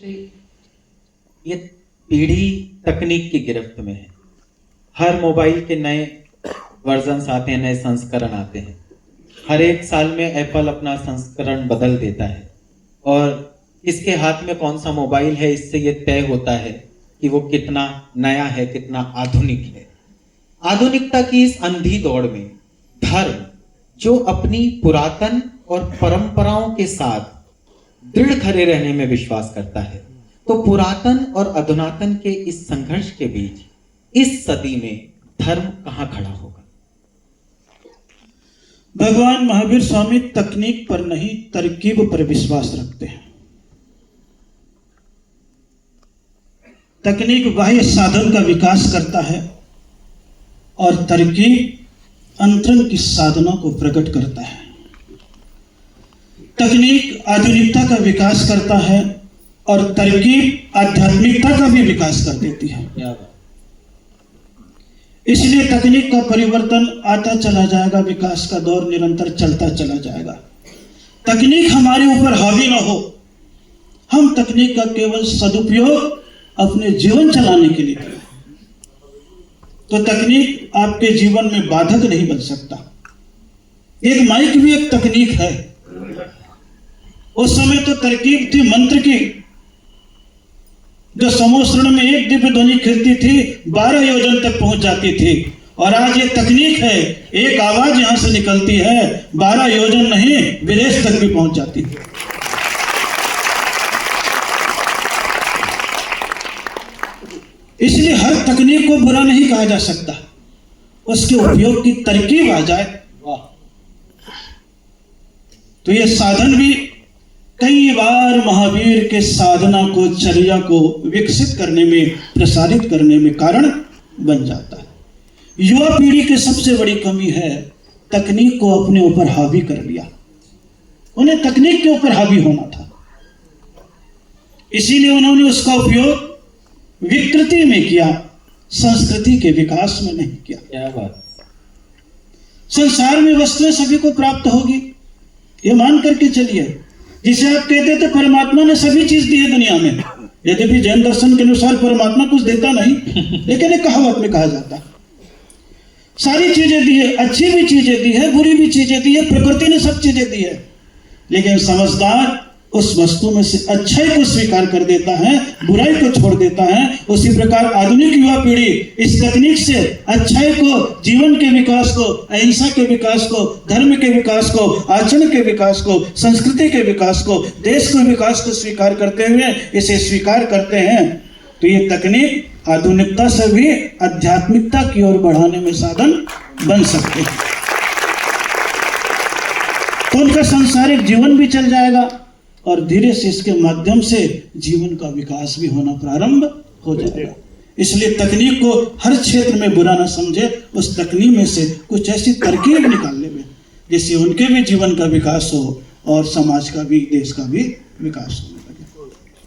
ये पीढ़ी तकनीक की गिरफ्त में है। हर मोबाइल के नए वर्जन्स आते हैं, नए संस्करण आते हैं। हर एक साल में एप्पल अपना संस्करण बदल देता है और किसके हाथ में कौन सा मोबाइल है इससे ये तय होता है कि वो कितना नया है, कितना आधुनिक है। आधुनिकता की इस अंधी दौड़ में धर्म जो अपनी पुरातन और परंपराओं के साथ दृढ़ खड़े रहने में विश्वास करता है, तो पुरातन और अधुनातन के इस संघर्ष के बीच इस सदी में धर्म कहां खड़ा होगा? भगवान महावीर स्वामी तकनीक पर नहीं, तरकीब पर विश्वास रखते हैं। तकनीक बाह्य साधन का विकास करता है और तरकीब अंतरंग की साधना को प्रकट करता है। तकनीक आधुनिकता का विकास करता है और तरकीब आध्यात्मिकता का भी विकास कर देती है। इसलिए तकनीक का परिवर्तन आता चला जाएगा, विकास का दौर निरंतर चलता चला जाएगा। तकनीक हमारे ऊपर हावी ना हो, हम तकनीक का केवल सदुपयोग अपने जीवन चलाने के लिए करें, तो तकनीक आपके जीवन में बाधक नहीं बन सकता। एक माइक भी एक तकनीक है। उस समय तो तरकीब थी मंत्र की, जो समोश्रण में एक दिव्य ध्वनि खिलती थी 12 योजन तक पहुंच जाती थी, और आज ये तकनीक है, एक आवाज यहां से निकलती है 12 योजन नहीं, विदेश तक भी पहुंच जाती है। इसलिए हर तकनीक को बुरा नहीं कहा जा सकता, उसके उपयोग की तरकीब आ जाए, वाह। तो ये साधन भी कई बार महावीर के साधना को, चर्या को विकसित करने में, प्रसारित करने में कारण बन जाता है। युवा पीढ़ी की सबसे बड़ी कमी है तकनीक को अपने ऊपर हावी कर लिया। उन्हें तकनीक के ऊपर हावी होना था, इसीलिए उन्होंने उसका उपयोग विकृति में किया, संस्कृति के विकास में नहीं किया। क्या बात। संसार में वस्तुएं सभी को प्राप्त होगी, ये मान करके चलिए। जिसे आप कहते थे परमात्मा ने सभी चीज दी है दुनिया में, यद्यपि जैन दर्शन के अनुसार परमात्मा कुछ देता नहीं, लेकिन एक कहावत में कहा जाता है सारी चीजें दी है, अच्छी भी चीजें दी है, बुरी भी चीजें दी है, प्रकृति ने सब चीजें दी है। लेकिन समझदार उस वस्तु में से अच्छाई को स्वीकार कर देता है, बुराई को छोड़ देता है। उसी प्रकार आधुनिक युवा पीढ़ी इस तकनीक से अच्छाई को, जीवन के विकास को, अहिंसा के विकास को, धर्म के विकास को, आचरण के विकास को, संस्कृति के विकास को, देश के विकास को स्वीकार करते हुए इसे स्वीकार करते हैं, तो ये तकनीक आधुनिकता से भी आध्यात्मिकता की ओर बढ़ाने में साधन बन सकते हैं। तो उनका सांसारिक जीवन भी चल जाएगा और धीरे से इसके माध्यम से जीवन का विकास भी होना प्रारंभ हो जाएगा। इसलिए तकनीक को हर क्षेत्र में बुरा ना समझे, उस तकनीक में से कुछ ऐसी तरकीब निकालने में जिससे उनके भी जीवन का विकास हो और समाज का भी, देश का भी विकास हो।